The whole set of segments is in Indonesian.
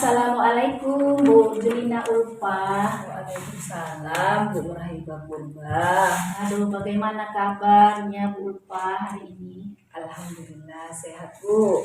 Assalamualaikum Bu Julina Ulfa. Waalaikumsalam Bu Nurhaibah Purba. Aduh, bagaimana kabarnya Bu Ulfa hari ini? Alhamdulillah sehat Bu.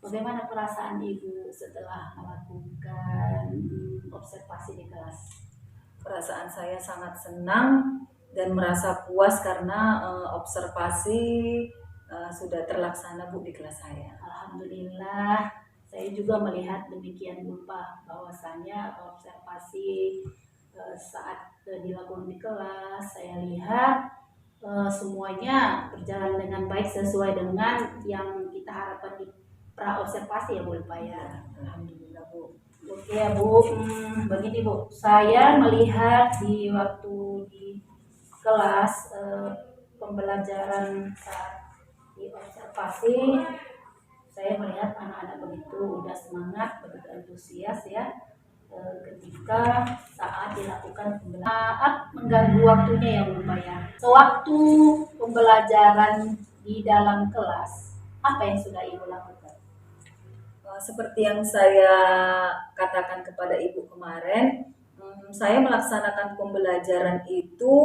Bagaimana perasaan Ibu setelah melakukan observasi di kelas? Perasaan saya sangat senang dan merasa puas karena observasi sudah terlaksana Bu di kelas saya. Alhamdulillah, saya juga melihat demikian Bu Ulfa, bahwasanya observasi saat dilakukan di kelas, saya lihat semuanya berjalan dengan baik sesuai dengan yang kita harapkan di pra observasi ya Bu Ulfa ya. Alhamdulillah Bu. Oke ya Bu, begini Bu, saya melihat di waktu di kelas pembelajaran saat di observasi, saya melihat anak-anak begitu udah semangat, begitu antusias ya ketika saat dilakukan pembelajaran. Saat mengganggu waktunya ya Bu ya. Sewaktu pembelajaran di dalam kelas, apa yang sudah Ibu lakukan? Seperti yang saya katakan kepada Ibu kemarin, saya melaksanakan pembelajaran itu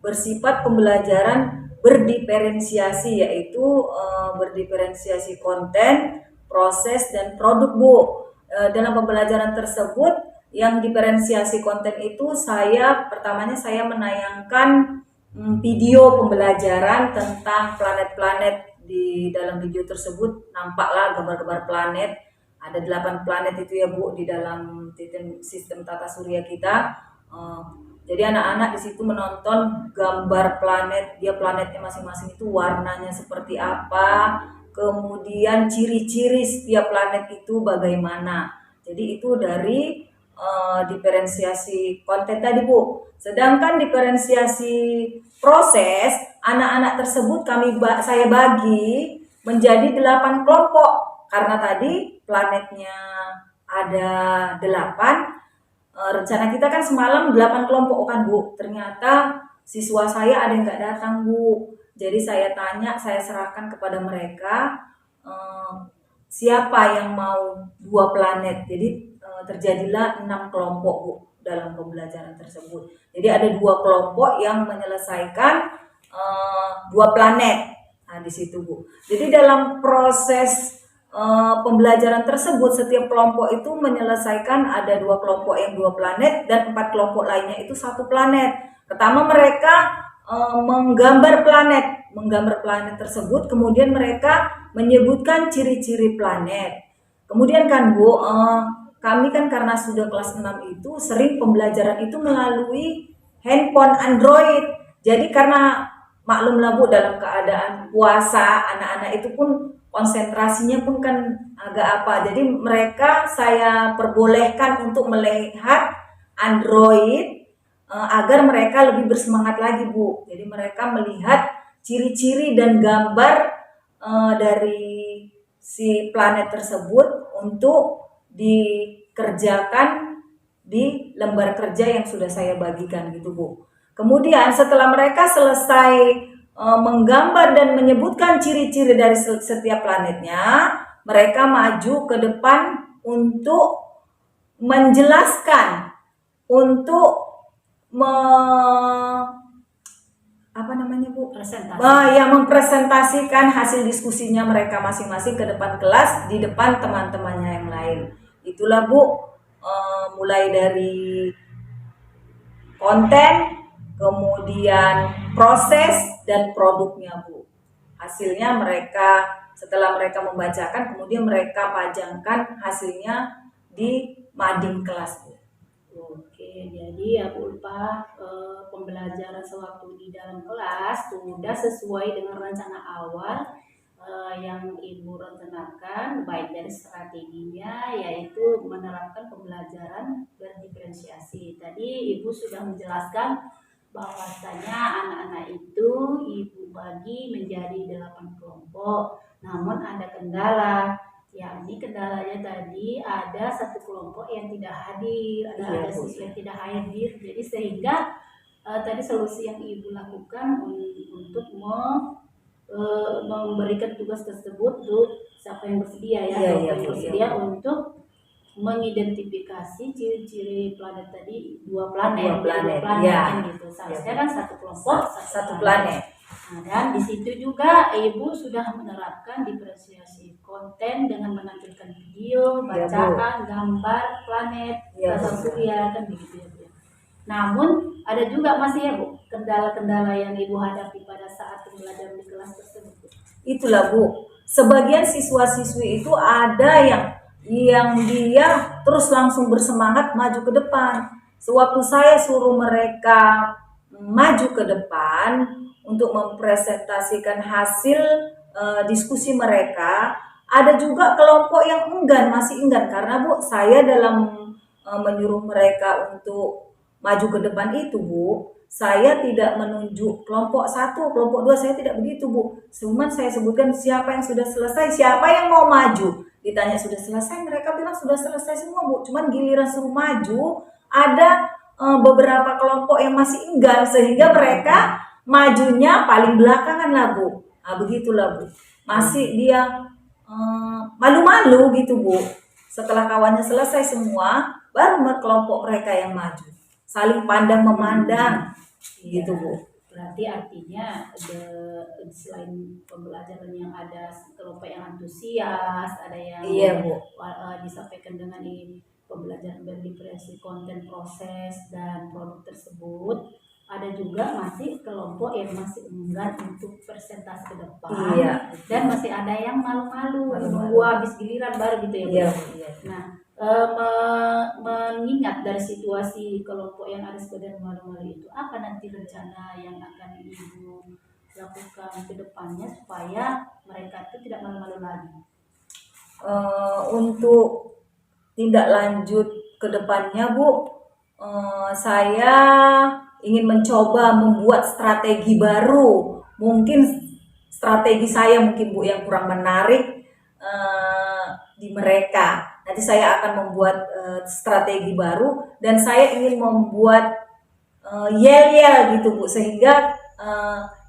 bersifat pembelajaran berdiferensiasi, yaitu berdiferensiasi konten, proses, dan produk Bu. Dalam pembelajaran tersebut, yang diferensiasi konten itu pertamanya saya menayangkan video pembelajaran tentang planet-planet. Di dalam video tersebut nampaklah gambar-gambar planet, ada 8 planet itu ya Bu di dalam sistem tata surya kita. Jadi anak-anak di situ menonton gambar planet, dia planetnya masing-masing itu warnanya seperti apa, kemudian ciri-ciri setiap planet itu bagaimana. Jadi itu dari diferensiasi konten tadi Bu. Sedangkan diferensiasi proses, anak-anak tersebut saya bagi menjadi 8 kelompok. Karena tadi planetnya ada 8, rencana kita kan semalam 8 kelompok kan Bu. Ternyata siswa saya ada yang nggak datang Bu. Jadi saya serahkan kepada mereka siapa yang mau 2 planet. Jadi terjadilah 6 kelompok Bu dalam pembelajaran tersebut. Jadi ada 2 kelompok yang menyelesaikan 2 planet. Nah di situ Bu. Jadi dalam proses pembelajaran tersebut, setiap kelompok itu menyelesaikan, ada 2 kelompok yang 2 planet dan 4 kelompok lainnya itu 1 planet. Pertama mereka menggambar planet tersebut, kemudian mereka menyebutkan ciri-ciri planet. Kemudian kan Bu, kami kan karena sudah kelas 6 itu sering pembelajaran itu melalui handphone Android. Jadi karena maklumlah Bu, dalam keadaan puasa, anak-anak itu pun konsentrasinya pun kan agak apa. Jadi mereka saya perbolehkan untuk melihat Android agar mereka lebih bersemangat lagi Bu. Jadi mereka melihat ciri-ciri dan gambar dari si planet tersebut untuk dikerjakan di lembar kerja yang sudah saya bagikan gitu Bu. Kemudian setelah mereka selesai menggambar dan menyebutkan ciri-ciri dari setiap planetnya, mereka maju ke depan untuk menjelaskan, untuk mempresentasikan hasil diskusinya mereka masing-masing ke depan kelas, di depan teman-temannya yang lain. Itulah Bu, mulai dari konten, kemudian proses dan produknya Bu. Hasilnya setelah mereka membacakan, kemudian mereka pajangkan hasilnya di mading kelas Bu. Oke, jadi ya Bu Ulfa, pembelajaran sewaktu di dalam kelas sudah sesuai dengan rencana awal yang Ibu rencanakan, baik dari strateginya yaitu menerapkan pembelajaran berdiferensiasi. Tadi Ibu sudah menjelaskan bahwasanya anak-anak itu Ibu bagi menjadi 8 kelompok. Namun ada kendala, yakni kendalanya tadi ada 1 kelompok yang tidak hadir, ada siswa yang tidak hadir. Jadi sehingga tadi solusi yang Ibu lakukan untuk memberikan tugas tersebut untuk siapa yang bersedia ya, yang bersedia untuk mengidentifikasi ciri-ciri planet tadi, dua planet ya. kan gitu. Seharusnya kan satu kelompok satu planet. Nah, dan di situ juga Ibu sudah menerapkan diferensiasi konten dengan menampilkan video, bacaan, gambar planet, tata surya kan begitu ya Bu. Namun ada juga masih ya Bu kendala-kendala yang Ibu hadapi pada saat pembelajaran di kelas tersebut. Itulah Bu, sebagian siswa-siswi itu ada yang dia terus langsung bersemangat maju ke depan. Sewaktu saya suruh mereka maju ke depan untuk mempresentasikan hasil diskusi mereka, ada juga kelompok yang masih enggan karena Bu, saya dalam menyuruh mereka untuk maju ke depan itu Bu, saya tidak menunjuk kelompok 1, kelompok 2, saya tidak begitu Bu. Cuma saya sebutkan siapa yang sudah selesai, siapa yang mau maju. Ditanya sudah selesai, mereka bilang sudah selesai semua Bu. Cuman giliran suruh maju, ada beberapa kelompok yang masih enggan sehingga mereka majunya paling belakangan lah Bu. Nah, begitulah Bu. Masih dia malu-malu gitu Bu. Setelah kawannya selesai semua, baru kelompok mereka yang maju. Saling pandang memandang gitu Bu. Berarti artinya selain pembelajaran yang ada kelompok yang antusias, ada yang Bu. Disampaikan dengan pembelajaran berdiferensi konten, proses dan produk tersebut, ada juga masih kelompok yang masih enggan untuk presentasi ke depan, dan masih ada yang malu-malu nunggu habis giliran baru gitu ya Bu. Nah, mengingat dari situasi kelompok yang ada sebagian malu-malu itu, apa nanti rencana yang akan Ibu lakukan ke depannya supaya mereka itu tidak malu-malu lagi? Untuk tindak lanjut ke depannya Bu, saya ingin mencoba membuat strategi baru. Mungkin strategi saya mungkin Bu yang kurang menarik di mereka. Nanti saya akan membuat strategi baru dan saya ingin membuat yel-yel gitu Bu, sehingga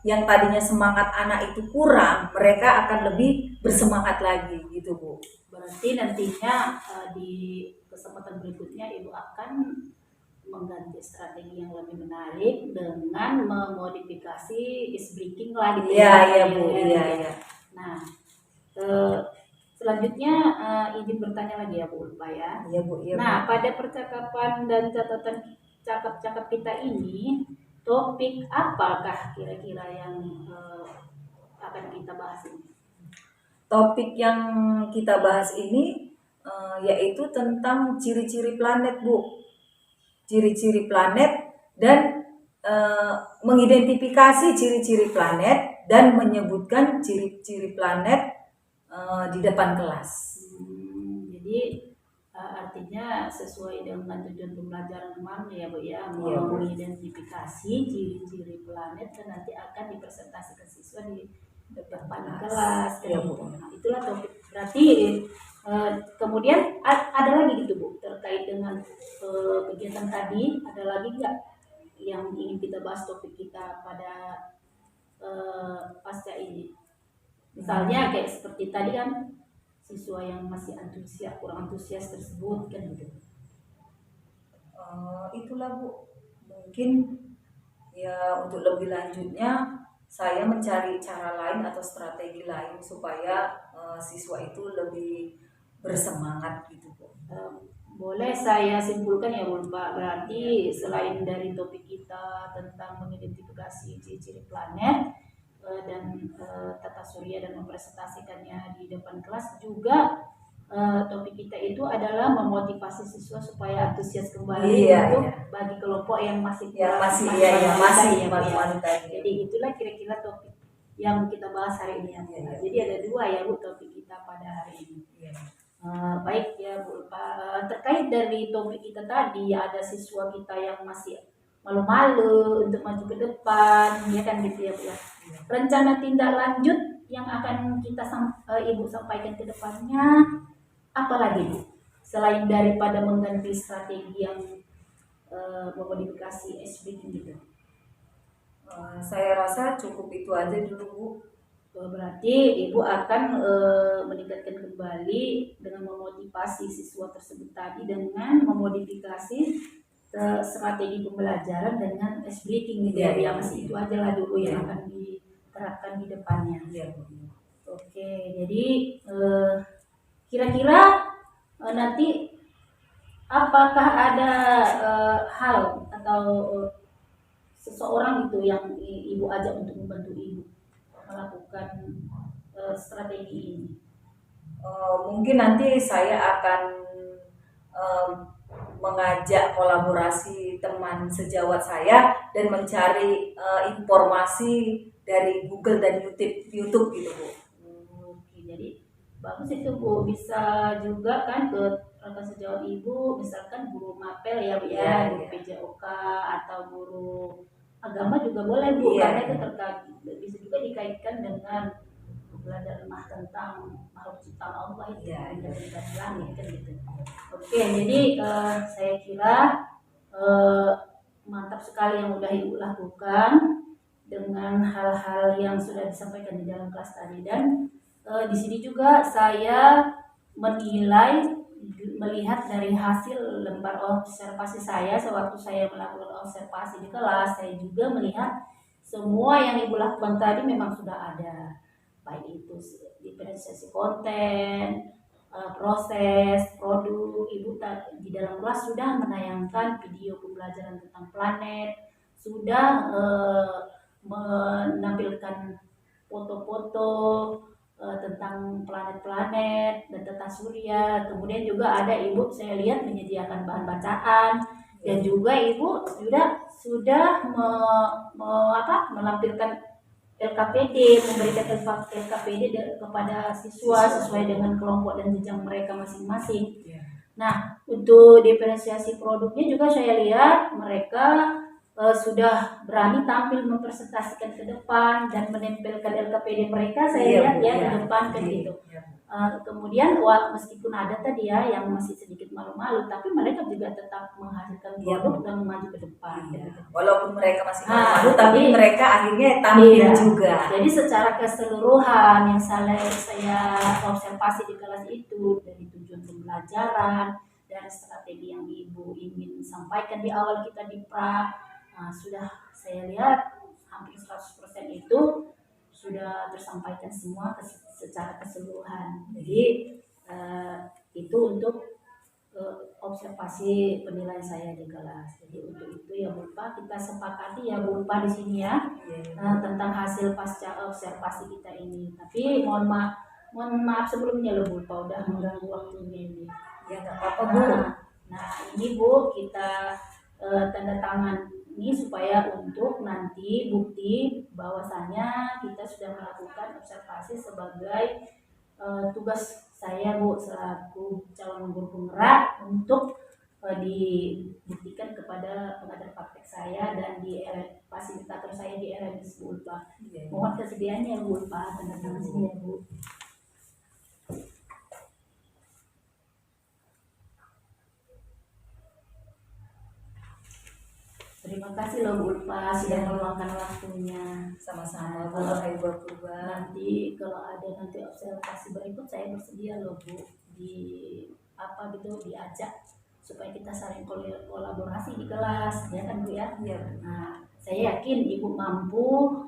yang tadinya semangat anak itu kurang, mereka akan lebih bersemangat lagi gitu Bu. Berarti nantinya di kesempatan berikutnya Ibu akan mengganti strategi yang lebih menarik dengan memodifikasi is breaking lah gitu ya Bu. Nah, selanjutnya izin bertanya lagi ya Bu Ulfa ya. Bu. Nah, pada percakapan dan catatan cakap-cakap kita ini, topik apakah kira-kira yang akan kita bahas ini? Topik yang kita bahas ini yaitu tentang ciri-ciri planet Bu. Ciri-ciri planet dan mengidentifikasi ciri-ciri planet dan menyebutkan ciri-ciri planet di depan kelas. Jadi artinya sesuai dengan tujuan pembelajaran kemarin ya Bu ya, mengidentifikasi ciri-ciri planet dan nanti akan dipresentasikan siswa di depan kelas. Nah, itulah topik. Berarti kemudian ada lagi gitu Bu terkait dengan kegiatan tadi, ada lagi nggak yang ingin kita bahas topik kita pada pasca ini? Misalnya kayak seperti tadi kan siswa yang masih kurang antusias tersebut kan gitu. Itulah Bu, mungkin ya untuk lebih lanjutnya saya mencari cara lain atau strategi lain supaya siswa itu lebih bersemangat gitu Bu. Boleh saya simpulkan ya Bu Pak, berarti selain dari topik kita tentang mengidentifikasi ciri-ciri planet dan tata surya dan mempresentasikannya di depan kelas, juga topik kita itu adalah memotivasi siswa supaya antusias kembali bagi kelompok yang masih malu-malu. Jadi itulah kira-kira topik yang kita bahas hari ini. Jadi ada dua ya Bu topik kita pada hari ini. Baik ya Bu, terkait dari topik kita tadi, ada siswa kita yang masih malu-malu untuk maju ke depan, ya kan gitu ya Bu ya. Rencana tindak lanjut yang akan kita Ibu sampaikan ke depannya apa lagi Bu? Selain daripada mengganti strategi yang memodifikasi SBK gitu. Saya rasa cukup itu aja dulu Bu. Berarti Ibu akan meningkatkan kembali dengan memotivasi siswa tersebut tadi dengan memodifikasi strategi pembelajaran dengan ice breaking gitu ya, yang masih itu aja lah dulu yang akan diterapkan di depannya. Oke, jadi kira-kira nanti apakah ada hal atau seseorang gitu yang Ibu ajak untuk membantu Ibu melakukan strategi ini? Mungkin nanti saya akan mengajak kolaborasi teman sejawat saya dan mencari informasi dari Google dan YouTube gitu Bu. Oke, jadi bagus itu Bu, bisa juga kan ke rekan sejawat Ibu, misalkan guru mapel ya Bu ya, guru PJOK atau guru agama juga boleh Bu, karena itu terkait, bisa juga dikaitkan dengan belajar tentang makhluk ciptaan Allah itu yang dari langit kan gitu. Oke, jadi saya kira mantap sekali yang udah Ibu lakukan dengan hal-hal yang sudah disampaikan di dalam kelas tadi, dan di sini juga saya melihat dari hasil lembar observasi saya sewaktu saya melakukan observasi di kelas, saya juga melihat semua yang Ibu lakukan tadi memang sudah ada, baik itu diferensiasi konten, proses, produk. Ibu di dalam kelas sudah menayangkan video pembelajaran tentang planet, sudah menampilkan foto-foto tentang planet-planet dan tentang surya. Kemudian juga ada Ibu, saya lihat menyediakan bahan bacaan, dan juga Ibu sudah melampirkan LKPD, memberikan LKPD kepada siswa sesuai dengan kelompok dan jenjang mereka masing-masing. Nah, untuk diferensiasi produknya juga saya lihat mereka sudah berani tampil mempresentasikan ke depan dan menempelkan LKPD mereka, saya lihat ya ke depan kan gitu. Kemudian meskipun ada tadi ya yang masih sedikit malu-malu, tapi mereka juga tetap menghasilkan produk dan maju ke depan. Walaupun mereka masih malu, tapi mereka akhirnya tampil juga. Jadi secara keseluruhan yang saya observasi di kelas itu, dari tujuan pembelajaran dan strategi yang Ibu ingin sampaikan di awal kita di sudah saya lihat hampir 100% itu sudah tersampaikan semua secara keseluruhan. Jadi itu untuk observasi penilaian saya di kelas. Jadi untuk itu ya Bu Ulfa, kita sepakati ya Bu Ulfa di sini ya tentang hasil pasca observasi kita ini. Tapi mohon maaf sebelumnya loh Bu Ulfa udah mengganggu waktunya ini. Ya nggak apa-apa Bu. Nah ini Bu, kita tanda tangan ini supaya untuk nanti bukti bahwasanya kita sudah melakukan observasi sebagai tugas saya Bu selaku calon guru penggerak untuk dibuktikan kepada pengajar praktek saya dan di fasilitator saya di RMS Bu Ulfa. Mohon kesediaannya Bu Ulfa, tanda tangan sini ya Bu. Terima kasih loh Bu Ulfa sudah meluangkan waktunya. Sama-sama Bu. Nanti kalau ada observasi berikut saya bersedia loh Bu diajak supaya kita saling kolaborasi di kelas ya kan Bu ya. Nah saya yakin Ibu mampu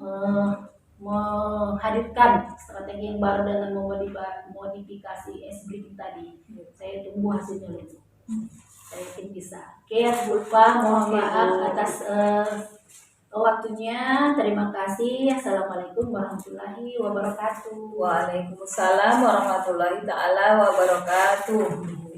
menghadirkan strategi yang baru dengan modifikasi S-Breaking tadi. Saya tunggu hasilnya loh Bu. Saya yakin bisa. Oke ya Bu Ulfa, mohon maaf atas waktunya. Terima kasih. Assalamualaikum warahmatullahi wabarakatuh. Waalaikumsalam warahmatullahi taala wabarakatuh.